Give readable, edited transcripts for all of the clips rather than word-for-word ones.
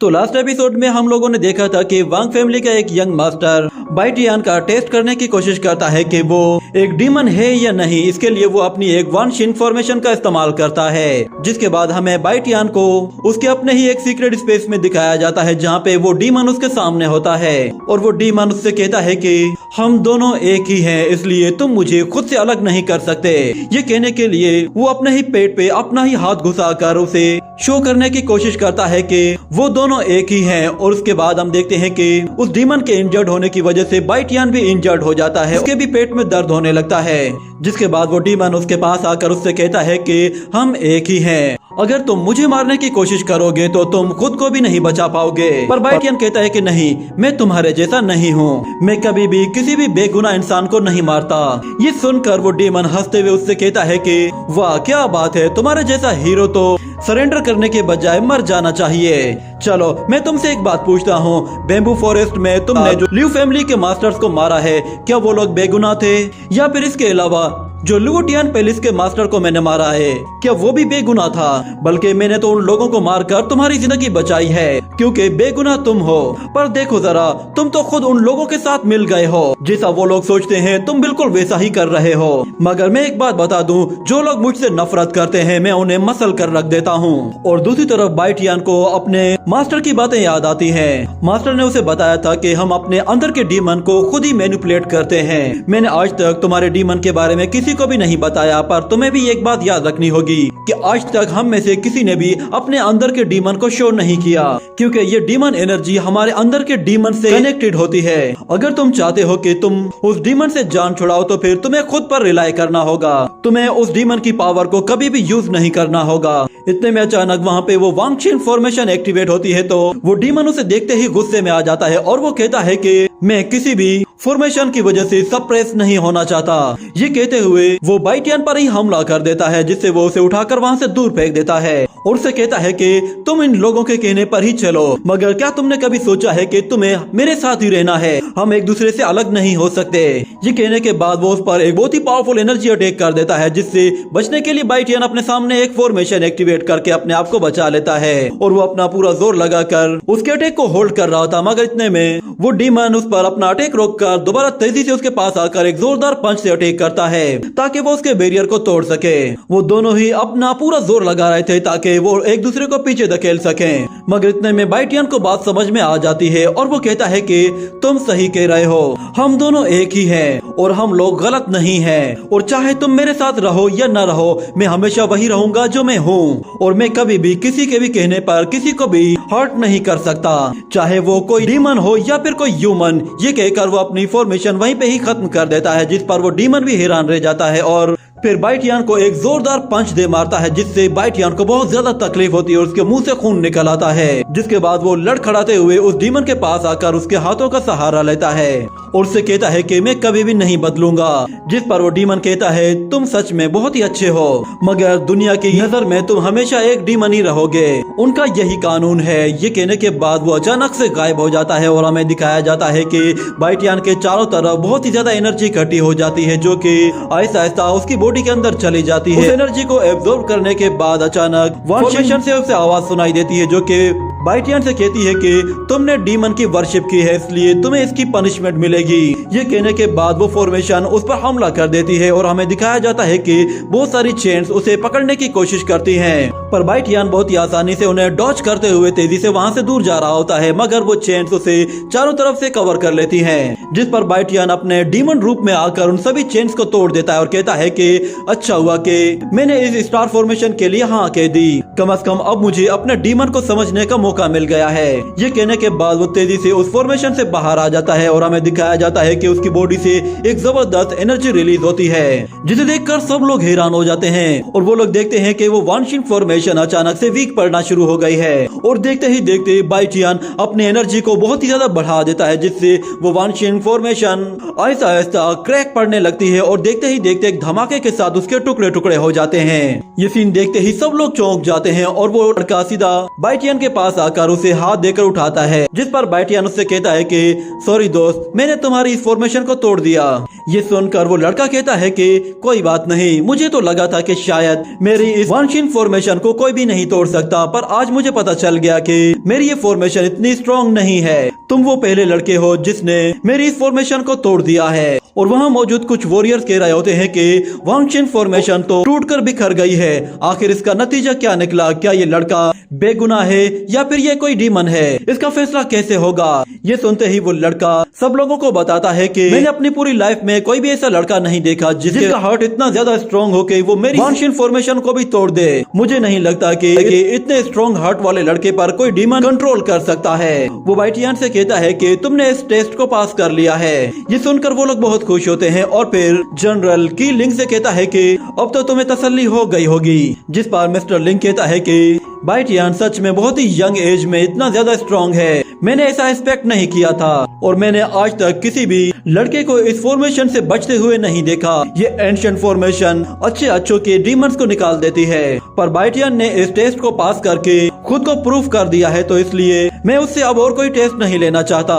तो last episode में हम लोगों ने देखा था कि वांग फैमिली का एक यंग मास्टर बाइटियान का टेस्ट करने की कोशिश करता है कि वो एक डीमन है या नहीं। इसके लिए वो अपनी एक वन शिन फॉर्मेशन का इस्तेमाल करता है, जिसके बाद हमें बाइटियान को उसके अपने ही एक सीक्रेट स्पेस में दिखाया जाता है, जहाँ पे वो डीमन उसके सामने होता है और वो डीमन उससे कहता है कि हम दोनों एक ही हैं, इसलिए तुम मुझे खुद से अलग नहीं कर सकते। ये कहने के लिए वो अपने ही पेट पे अपना ही हाथ घुसाकर उसे शो करने की कोशिश करता है कि वो दोनों एक ही हैं। और उसके बाद हम देखते हैं कि उस डीमन के इंजर्ड होने की वजह से बाइटियान भी इंजर्ड हो जाता है, उसके भी पेट में दर्द होने लगता है। जिसके बाद वो डीमन उसके पास आकर उससे कहता है कि हम एक ही हैं, अगर तुम मुझे मारने की कोशिश करोगे तो तुम खुद को भी नहीं बचा पाओगे। पर बाइटियन कहता है कि नहीं, मैं तुम्हारे जैसा नहीं हूँ, मैं कभी भी किसी भी बेगुनाह इंसान को नहीं मारता। ये सुनकर वो डीमन हंसते हुए उससे कहता है कि वाह क्या बात है, तुम्हारे जैसा हीरो तो सरेंडर करने के बजाय मर जाना चाहिए। चलो मैं तुमसे एक बात पूछता हूँ, बेम्बू फॉरेस्ट में तुमने जो लियू फैमिली के मास्टर्स को मारा है, क्या वो लोग बेगुनाह थे, या फिर इसके अलावा जो लुवोटियन पैलेस के मास्टर को मैंने मारा है, क्या वो भी बेगुनाह था? बल्कि मैंने तो उन लोगों को मारकर तुम्हारी जिंदगी बचाई है, क्योंकि बेगुनाह तुम हो। पर देखो जरा, तुम तो खुद उन लोगों के साथ मिल गए हो, जैसा वो लोग सोचते हैं तुम बिल्कुल वैसा ही कर रहे हो। मगर मैं एक बात बता दूं, जो लोग मुझसे नफरत करते हैं मैं उन्हें मसल कर रख देता हूँ। और दूसरी तरफ बाइटियान को अपने मास्टर की बातें याद आती हैं। मास्टर ने उसे बताया था कि हम अपने अंदर के डीमन को खुद ही मैनिपुलेट करते हैं। मैंने आज तक तुम्हारे डीमन के बारे में किसी को भी नहीं बताया, पर तुम्हें भी एक बात याद रखनी होगी कि आज तक हम में से किसी ने भी अपने अंदर के डीमन को शो नहीं किया, क्योंकि ये डीमन एनर्जी हमारे अंदर के डीमन से कनेक्टेड होती है। अगर तुम चाहते हो कि तुम उस डीमन से जान छुड़ाओ तो फिर तुम्हें खुद पर रिलाई करना होगा, तुम्हें उस डीमन की पावर को कभी भी यूज नहीं करना होगा। इतने में अचानक वहाँ पे वो वांग शिन फॉर्मेशन एक्टिवेट होती है, तो वो डीमन उसे देखते ही गुस्से में आ जाता है और वो कहता है कि मैं किसी भी फॉर्मेशन की वजह से सप्रेस नहीं होना चाहता। ये कहते हुए वो बाइटियन पर ही हमला कर देता है, जिससे वो उसे उठाकर वहाँ से दूर फेंक देता है और उसे कहता है कि तुम इन लोगों के कहने पर ही चलो, मगर क्या तुमने कभी सोचा है कि तुम्हें मेरे साथ ही रहना है, हम एक दूसरे से अलग नहीं हो सकते। ये कहने के बाद वो उस पर एक बहुत ही पावरफुल एनर्जी अटैक कर देता है, जिससे बचने के लिए बाइटियन अपने सामने एक फॉर्मेशन एक्टिवेट करके अपने आप को बचा लेता है। और वो अपना पूरा जोर लगाकर उसके अटैक को होल्ड कर रहा था, मगर इतने में वो डीमन उस पर अपना अटैक रोककर दोबारा तेजी से उसके पास आकर एक जोरदार पंच से अटैक करता है, ताकि वो उसके बैरियर को तोड़ सके। वो दोनों ही अपना पूरा जोर लगा रहे थे ताकि वो एक दूसरे को पीछे धकेल सकें, मगर इतने में बाइटियन को बात समझ में आ जाती है और वो कहता है कि तुम सही कह रहे हो, हम दोनों एक ही हैं और हम लोग गलत नहीं हैं, और चाहे तुम मेरे साथ रहो या न रहो, मैं हमेशा वही रहूंगा जो मैं हूँ, और मैं कभी भी किसी के भी कहने पर किसी को भी हर्ट नहीं कर सकता, चाहे वो कोई डीमन हो या फिर कोई ह्यूमन। ये कहकर वो अपनी फॉर्मेशन वहीं पे ही खत्म कर देता है, जिस पर वो डीमन भी हैरान रह जाता है और फिर बाइटियन को एक जोरदार पंच दे मारता है, जिससे बाइटियन को बहुत ज्यादा तकलीफ होती है और उसके मुंह से खून निकल आता है। जिसके बाद वो लड़खड़ाते हुए उस डीमन के पास आकर उसके हाथों का सहारा लेता है और उससे कहता है कि मैं कभी भी नहीं बदलूंगा। जिस पर वो डीमन कहता है तुम सच में बहुत ही अच्छे हो, मगर दुनिया की नजर में तुम हमेशा एक डीमन ही रहोगे, उनका यही कानून है। ये कहने के बाद वो अचानक से गायब हो जाता है और हमें दिखाया जाता है कि बाइटियन के चारों तरफ बहुत ही ज्यादा एनर्जी इकट्ठी हो जाती है, जो कि आहिस्ता आहिस्ता उसकी बॉडी के अंदर चली जाती है। उस एनर्जी को एब्जॉर्ब करने के बाद अचानक फॉर्मेशन से उसे आवाज सुनाई देती है, जो कि बाइटियन से कहती है कि तुमने डीमन की वर्शिप की है, इसलिए तुम्हें इसकी पनिशमेंट मिलेगी। ये कहने के बाद वो फॉर्मेशन उस पर हमला कर देती है और हमें दिखाया जाता है कि बहुत सारी चेन्स उसे पकड़ने की कोशिश करती हैं, पर बाइटियन बहुत ही आसानी से उन्हें डॉच करते हुए तेजी से वहाँ से दूर जा रहा होता है, मगर वो चेन्स उसे चारों तरफ से कवर कर लेती हैं। जिस पर बाइटियन अपने डीमन रूप में आकर उन सभी चेन्स को तोड़ देता है और कहता है कि अच्छा हुआ कि मैंने इस स्टार फॉर्मेशन के लिए हाँ कह दी, कम से कम अब मुझे अपने डीमन को समझने का मौका मिल गया है। ये कहने के बाद वो तेजी से उस फॉर्मेशन से बाहर आ जाता है और हमें दिखाया जाता है कि उसकी बॉडी से एक जबरदस्त एनर्जी रिलीज होती है, जिसे देखकर सब लोग हैरान हो जाते हैं और वो लोग देखते हैं कि वो वांग शिन फॉर्मेशन अचानक से वीक पड़ना शुरू हो गई है। और देखते ही देखते बाइटियन अपने एनर्जी को बहुत ही ज्यादा बढ़ा देता है, जिससे वो वांग Shin information Aahista Aahista crack पड़ने लगती है और देखते ही देखते एक धमाके के साथ उसके टुकड़े टुकड़े हो जाते हैं। ये सीन देखते ही सब लोग चौंक जाते हैं और वो लड़का सीधा बाइटियन के पास आकर उसे हाथ देकर उठाता है, जिस पर बाइटियन उससे कहता है कि सॉरी दोस्त, मैंने तुम्हारी इस फॉर्मेशन को तोड़ दिया। ये सुनकर वो लड़का कहता है कि कोई बात नहीं, मुझे तो लगा था कि शायद मेरी इस वानशिन फॉर्मेशन को कोई भी नहीं तोड़ सकता, पर आज मुझे पता चल गया कि मेरी ये फॉर्मेशन इतनी स्ट्रॉन्ग नहीं है। तुम वो पहले लड़के हो जिसने मेरी इस फॉर्मेशन को तोड़ दिया है। और वहाँ मौजूद कुछ वॉरियर्स कह रहे होते हैं कि वांगशिन फॉर्मेशन तो टूटकर बिखर गई है। आखिर इसका नतीजा क्या निकला? क्या ये लड़का बेगुनाह है या फिर ये कोई डीमन है? इसका फैसला कैसे होगा? ये सुनते ही वो लड़का सब लोगों को बताता है कि मैंने अपनी पूरी लाइफ में कोई भी ऐसा लड़का नहीं देखा जिसका हार्ट इतना ज्यादा स्ट्रॉन्ग हो कि वो मेरी वांगशिन फॉर्मेशन को भी तोड़ दे। मुझे नहीं लगता कि इतने स्ट्रॉन्ग हार्ट वाले लड़के पर कोई डीमन कंट्रोल कर सकता है। वो बाइटियन से कहता है कि तुमने इस टेस्ट को पास कर लिया है। ये सुनकर वो लोग बहुत खुश होते हैं और फिर जनरल की लिंग से कहता है कि अब तो तुम्हें तसल्ली हो गई होगी। जिस पर मिस्टर लिंग कहता है कि बाइटियन सच में बहुत ही यंग एज में इतना ज्यादा स्ट्रॉन्ग है, मैंने ऐसा एक्सपेक्ट नहीं किया था और मैंने आज तक किसी भी लड़के को इस फॉर्मेशन से बचते हुए नहीं देखा। ये एंशिएंट फॉर्मेशन अच्छों के डीमंस को निकाल देती है, पर बाइटियन ने इस टेस्ट को पास करके खुद को प्रूफ कर दिया है, तो इसलिए मैं उससे अब और कोई टेस्ट नहीं लेना चाहता।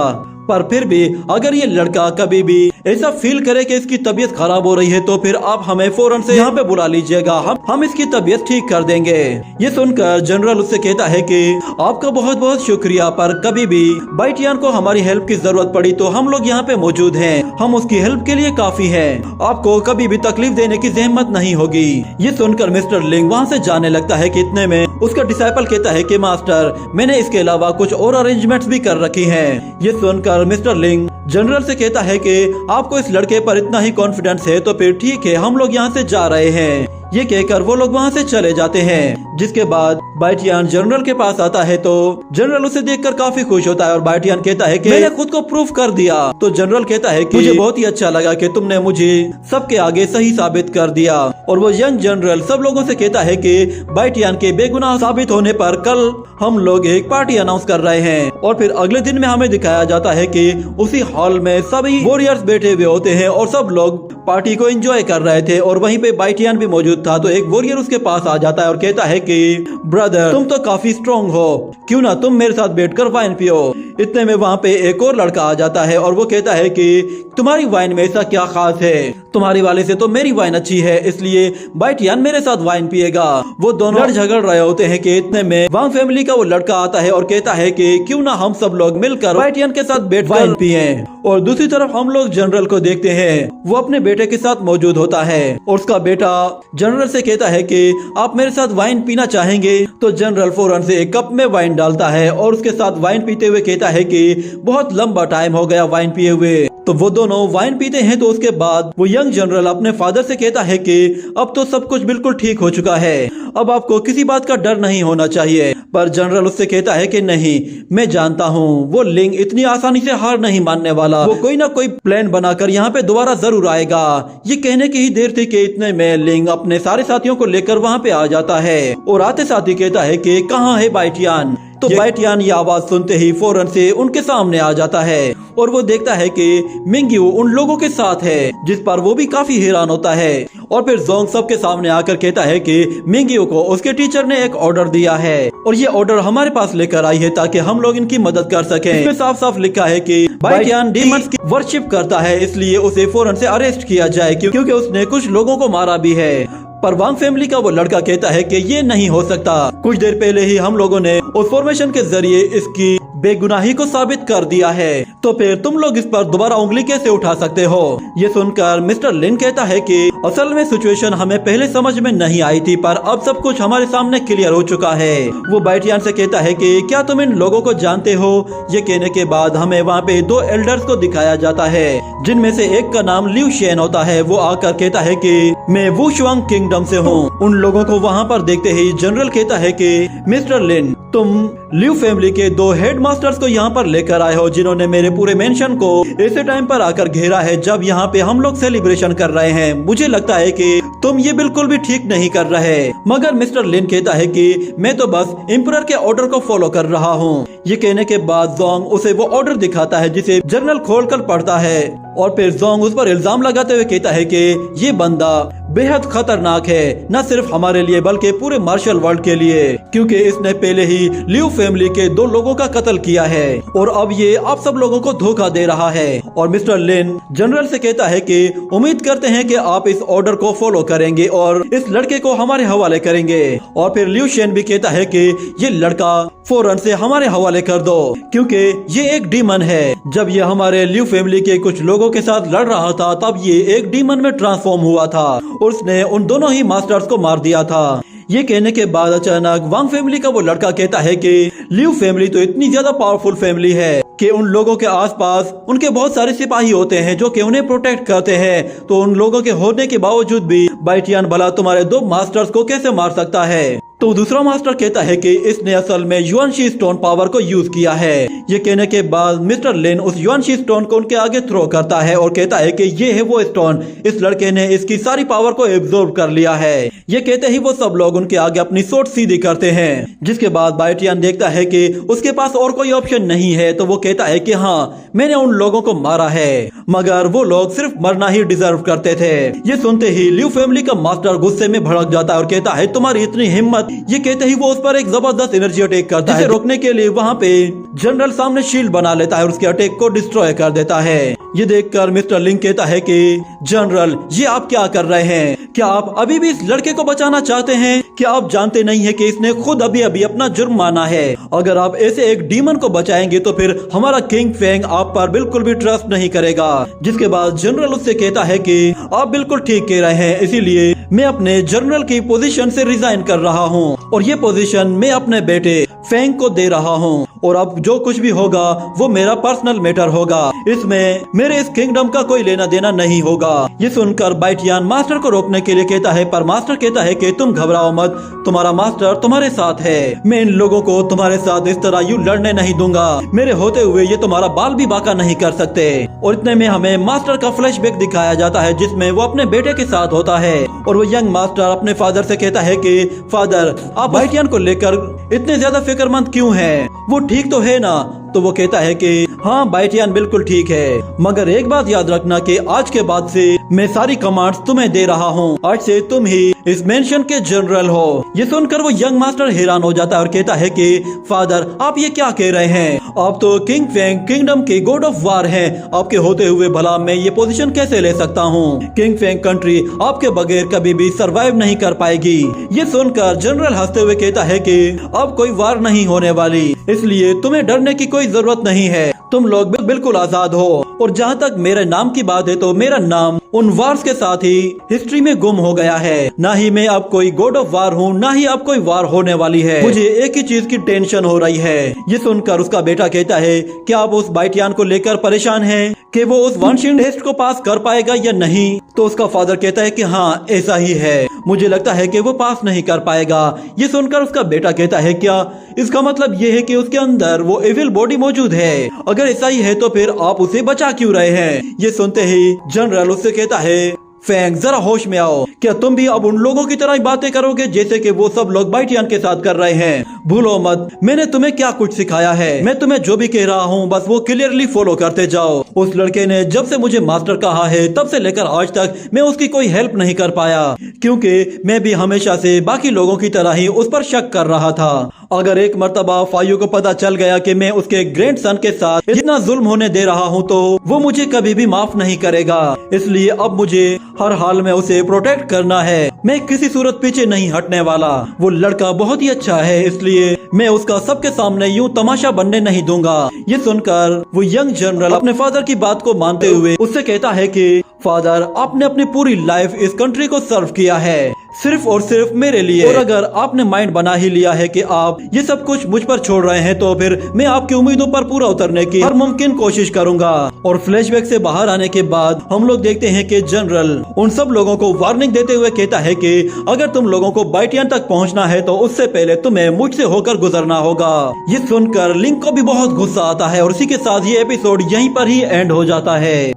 पर फिर भी अगर ये लड़का कभी भी ऐसा फील करे कि इसकी तबीयत खराब हो रही है तो फिर आप हमें फौरन से यहाँ पे बुला लीजिएगा, हम इसकी तबीयत ठीक कर देंगे। ये सुनकर जनरल उससे कहता है कि आपका बहुत बहुत शुक्रिया, पर कभी भी बाइटियन को हमारी हेल्प की जरूरत पड़ी तो हम लोग यहाँ पे मौजूद हैं, हम उसकी हेल्प के लिए काफी हैं, आपको कभी भी तकलीफ देने की जहमत नहीं होगी। ये सुनकर मिस्टर लिंग वहाँ से जाने लगता है कि इतने में उसका डिसाइपल कहता है कि मास्टर, मैंने इसके अलावा कुछ और अरेंजमेंट्स भी कर रखी हैं। ये सुनकर मिस्टर लिंग जनरल से कहता है कि आपको इस लड़के पर इतना ही कॉन्फिडेंस है तो फिर ठीक है, हम लोग यहाँ से जा रहे हैं। ये कहकर वो लोग वहाँ से चले जाते हैं। जिसके बाद बाइटियन जनरल के पास आता है तो जनरल उसे देखकर काफी खुश होता है और बाइटियन कहता है कि मैंने खुद को प्रूफ कर दिया। तो जनरल कहता है कि मुझे बहुत ही अच्छा लगा कि तुमने मुझे सबके आगे सही साबित कर दिया। और वो यंग जनरल सब लोगों से कहता है कि बाइटियन के बेगुनाह साबित होने पर कल हम लोग एक पार्टी अनाउंस कर रहे हैं। और फिर अगले दिन में हमें दिखाया जाता है कि उसी हॉल में सभी वॉरियर्स बैठे हुए होते हैं और सब लोग पार्टी को एंजॉय कर रहे थे और वहीं पे बाइटियन भी मौजूद था। तो एक वॉरियर उसके पास आ जाता है और कहता है कि ब्रदर, तुम तो काफी स्ट्रॉन्ग हो, क्यों ना तुम मेरे साथ बैठकर वाइन पियो। इतने में वहाँ पे एक और लड़का आ जाता है और वो कहता है कि तुम्हारी वाइन में ऐसा क्या खास है, तुम्हारी वाले से तो मेरी वाइन अच्छी है, इसलिए बाइटियन मेरे साथ वाइन पिएगा। वो दोनों लड़ झगड़ रहे होते हैं कि इतने में वांग फैमिली का वो लड़का आता है और कहता है कि क्यों ना हम सब लोग मिलकर बाइटियन के साथ बैठ वाइन पिए। और दूसरी तरफ हम लोग जनरल को देखते हैं, वो अपने बेटे के साथ मौजूद होता है और उसका बेटा जनरल से कहता है कि आप मेरे साथ वाइन पीना चाहेंगे। तो जनरल फौरन से एक कप में वाइन डालता है और उसके साथ वाइन पीते हुए कहता है कि बहुत लंबा टाइम हो गया वाइन पिए हुए। तो वो दोनों वाइन पीते हैं। तो उसके बाद वो यंग जनरल अपने फादर से कहता है कि अब तो सब कुछ बिल्कुल ठीक हो चुका है, अब आपको किसी बात का डर नहीं होना चाहिए। पर जनरल उससे कहता है कि नहीं, मैं जानता हूँ वो लिंग इतनी आसानी से हार नहीं मानने वाला, वो कोई ना कोई प्लान बनाकर यहाँ पे दोबारा जरूर आएगा। ये कहने की ही देर थी कि इतने में लिंग अपने सारे साथियों को लेकर वहाँ पे आ जाता है और आते साथ ही कहता है कि कहाँ है बाइटियन। तो बाइटियन ये आवाज सुनते ही फौरन से उनके सामने आ जाता है और वो देखता है कि मिंग्यू उन लोगों के साथ है, जिस पर वो भी काफी हैरान होता है। और फिर जोंग सबके सामने आकर कहता है कि मिंग्यू को उसके टीचर ने एक ऑर्डर दिया है और ये ऑर्डर हमारे पास लेकर आई है ताकि हम लोग इनकी मदद कर सकें। इसमें साफ साफ लिखा है कि बाइटियन डीमंस की वर्शिप करता है, इसलिए उसे फौरन से अरेस्ट किया जाए क्योंकि उसने कुछ लोगों को मारा भी है। पर वांग फैमिली का वो लड़का कहता है कि ये नहीं हो सकता, कुछ देर पहले ही हम लोगों ने उस फॉर्मेशन के जरिए इसकी बेगुनाही को साबित कर दिया है, तो फिर तुम लोग इस पर दोबारा उंगली कैसे उठा सकते हो। ये सुनकर मिस्टर लिन कहता है कि असल में सिचुएशन हमें पहले समझ में नहीं आई थी, पर अब सब कुछ हमारे सामने क्लियर हो चुका है। वो बाइटियन से कहता है कि क्या तुम इन लोगों को जानते हो। ये कहने के बाद हमें वहाँ पे दो एल्डर्स को दिखाया जाता है, जिनमें से एक का नाम लिu शेन होता है। वो आकर कहता है कि मैं वुशुआंग किंगडम से हूँ। उन लोगों को वहाँ पर देखते ही जनरल कहता है कि मिस्टर लिन, तुम लिu फैमिली के दो हेड मास्टर्स को यहाँ पर लेकर आए हो, जिन्होंने मेरे पूरे मेंशन को ऐसे टाइम पर आकर घेरा है जब यहाँ पे हम लोग सेलिब्रेशन कर रहे हैं। मुझे लगता है कि तुम ये बिल्कुल भी ठीक नहीं कर रहे। मगर मिस्टर लिन कहता है कि मैं तो बस एम्परर के ऑर्डर को फॉलो कर रहा हूँ। ये कहने के बाद जोंग उसे वो ऑर्डर दिखाता है जिसे जर्नल खोलकर पढ़ता है और फिर जोंग उस पर इल्जाम लगाते हुए कहता है कि ये बंदा बेहद खतरनाक है, न सिर्फ हमारे लिए बल्कि पूरे मार्शल वर्ल्ड के लिए, क्योंकि इसने पहले ही लियू फैमिली के 2 लोगों का कत्ल किया है और अब ये आप सब लोगों को धोखा दे रहा है। और मिस्टर लिन जनरल से कहता है कि उम्मीद करते हैं कि आप इस ऑर्डर को फॉलो करेंगे और इस लड़के को हमारे हवाले करेंगे। और फिर लियू शेन भी कहता है कि ये लड़का फौरन से हमारे हवाले कर दो, क्योंकि ये एक डीमन है। जब ये हमारे लियू फैमिली के कुछ लोगों के साथ लड़ रहा था तब ये एक डीमन में ट्रांसफॉर्म हुआ था और उसने उन दोनों ही मास्टर्स को मार दिया था। ये कहने के बाद अचानक वांग फैमिली का वो लड़का कहता है कि लियू फैमिली तो इतनी ज्यादा पावरफुल फैमिली है कि उन लोगों के आसपास उनके बहुत सारे सिपाही होते हैं जो कि उन्हें प्रोटेक्ट करते हैं, तो उन लोगों के होने के बावजूद भी बाइटियान भला तुम्हारे 2 मास्टर्स को कैसे मार सकता है। तो दूसरा मास्टर कहता है कि इसने असल में युआनशी स्टोन पावर को यूज किया है। ये कहने के बाद मिस्टर लिन उस युआनशी स्टोन को उनके आगे थ्रो करता है और कहता है कि ये है वो स्टोन, इस लड़के ने इसकी सारी पावर को एब्जॉर्ब कर लिया है। ये कहते ही वो सब लोग उनके आगे अपनी सोच सीधी करते हैं, जिसके बाद बाइटियान देखता है कि उसके पास और कोई ऑप्शन नहीं है, तो वो कहता है कि हाँ मैंने उन लोगों को मारा है, मगर वो लोग सिर्फ मरना ही डिजर्व करते थे। ये सुनते ही लियू फैमिली का मास्टर गुस्से में भड़क जाता है और कहता है तुम्हारी इतनी हिम्मत। ये कहते ही वो उस पर एक जबरदस्त एनर्जी अटैक करता है, जिसे रोकने के लिए वहाँ पे जनरल सामने शील्ड बना लेता है और उसके अटैक को डिस्ट्रॉय कर देता है। ये देखकर मिस्टर लिंग कहता है कि जनरल ये आप क्या कर रहे हैं? क्या आप अभी भी इस लड़के को बचाना चाहते हैं? क्या आप जानते नहीं है कि इसने खुद अभी अभी अपना जुर्म माना है? अगर आप ऐसे एक डीमन को बचाएंगे तो फिर हमारा किंग फेंग आप पर बिल्कुल भी ट्रस्ट नहीं करेगा। जिसके बाद जनरल उससे कहता है कि आप बिल्कुल ठीक कह रहे हैं, इसीलिए मैं अपने जनरल की पोजीशन से रिजाइन कर रहा हूँ और ये पोजीशन मैं अपने बेटे फेंग को दे रहा हूँ और अब जो कुछ भी होगा वो मेरा पर्सनल मैटर होगा, इसमें मेरे इस किंगडम का कोई लेना देना नहीं होगा। ये सुनकर बाइटियान मास्टर को रोकने के लिए कहता है, पर मास्टर कहता है कि तुम घबराओ मत, तुम्हारा मास्टर तुम्हारे साथ है। मैं इन लोगों को तुम्हारे साथ इस तरह यूं लड़ने नहीं दूंगा, मेरे होते हुए ये तुम्हारा बाल भी बाका नहीं कर सकते। और इतने में हमें मास्टर का फ्लैशबैक दिखाया जाता है जिसमें वो अपने बेटे के साथ होता है और वो यंग मास्टर अपने फादर से कहता है कि फादर आप बाइटियान को लेकर इतने ज्यादा फिक्रमंद क्यों हैं? वो ठीक तो है ना? तो वो कहता है कि हाँ बाइटियान बिल्कुल ठीक है, मगर एक बात याद रखना कि आज के बाद से मैं सारी कमांड्स तुम्हें दे रहा हूँ, आज से तुम ही इस मेंशन के जनरल हो। ये सुनकर वो यंग मास्टर हैरान हो जाता है और कहता है कि फादर आप ये क्या कह रहे हैं? आप तो किंग फेंग किंगडम के गॉड ऑफ वार हैं, आपके होते हुए भला मैं ये पोजीशन कैसे ले सकता हूँ? किंग फेंग कंट्री आपके बगैर कभी भी सरवाइव नहीं कर पाएगी। ये सुनकर जनरल हंसते हुए कहता है कि अब कोई वार नहीं होने वाली, इसलिए तुम्हें डरने की कोई जरूरत नहीं है, तुम लोग बिल्कुल आजाद हो। और जहाँ तक मेरे नाम की बात है तो मेरा नाम उन वार्स के साथ ही हिस्ट्री में गुम हो गया है, ना ही मैं अब कोई गॉड ऑफ वार हूँ, ना ही अब कोई वार होने वाली है। मुझे एक ही चीज की टेंशन हो रही है। ये सुनकर उसका बेटा कहता है कि आप उस बाइटियान को लेकर परेशान हैं कि वो उस वानशिन टेस्ट को पास कर पाएगा या नहीं? तो उसका फादर कहता है कि हाँ ऐसा ही है, मुझे लगता है कि वो पास नहीं कर पाएगा। ये सुनकर उसका बेटा कहता है क्या इसका मतलब ये है कि उसके अंदर वो एविल बॉडी मौजूद है? अगर ऐसा ही है तो फिर आप उसे बचा क्यों रहे हैं? ये सुनते ही जनरल उससे कहता है फेंग जरा होश में आओ, क्या तुम भी अब उन लोगों की तरह ही बातें करोगे जैसे कि वो सब लोग बाइटियान के साथ कर रहे हैं? भूलो मत मैंने तुम्हें क्या कुछ सिखाया है, मैं तुम्हें जो भी कह रहा हूँ बस वो क्लियरली फॉलो करते जाओ। उस लड़के ने जब से मुझे मास्टर कहा है तब से लेकर आज तक मैं उसकी कोई हेल्प नहीं कर पाया, क्योंकि मैं भी हमेशा से बाकी लोगों की तरह ही उस पर शक कर रहा था। अगर एक मर्तबा फायू को पता चल गया कि मैं उसके ग्रैंड सन के साथ इतना जुल्म होने दे रहा हूँ तो वो मुझे कभी भी माफ नहीं करेगा, इसलिए अब मुझे हर हाल में उसे प्रोटेक्ट करना है। मैं किसी सूरत पीछे नहीं हटने वाला। वो लड़का बहुत ही अच्छा है, इसलिए मैं उसका सबके सामने यूं तमाशा बनने नहीं दूंगा। ये सुनकर वो यंग जनरल अपने फादर की बात को मानते हुए उससे कहता है कि फादर आपने अपनी पूरी लाइफ इस कंट्री को सर्व किया है, सिर्फ और सिर्फ मेरे लिए, और अगर आपने माइंड बना ही लिया है कि आप ये सब कुछ मुझ पर छोड़ रहे हैं तो फिर मैं आपकी उम्मीदों पर पूरा उतरने की हर मुमकिन कोशिश करूंगा। और फ्लैशबैक से बाहर आने के बाद हम लोग देखते हैं कि जनरल उन सब लोगों को वार्निंग देते हुए कहता है कि अगर तुम लोगों को बाइटियान तक पहुंचना है तो उससे पहले तुम्हें मुझसे होकर गुजरना होगा। ये सुनकर लिंक को भी बहुत गुस्सा आता है और उसी के साथ ये एपिसोड यहीं पर ही एंड हो जाता है।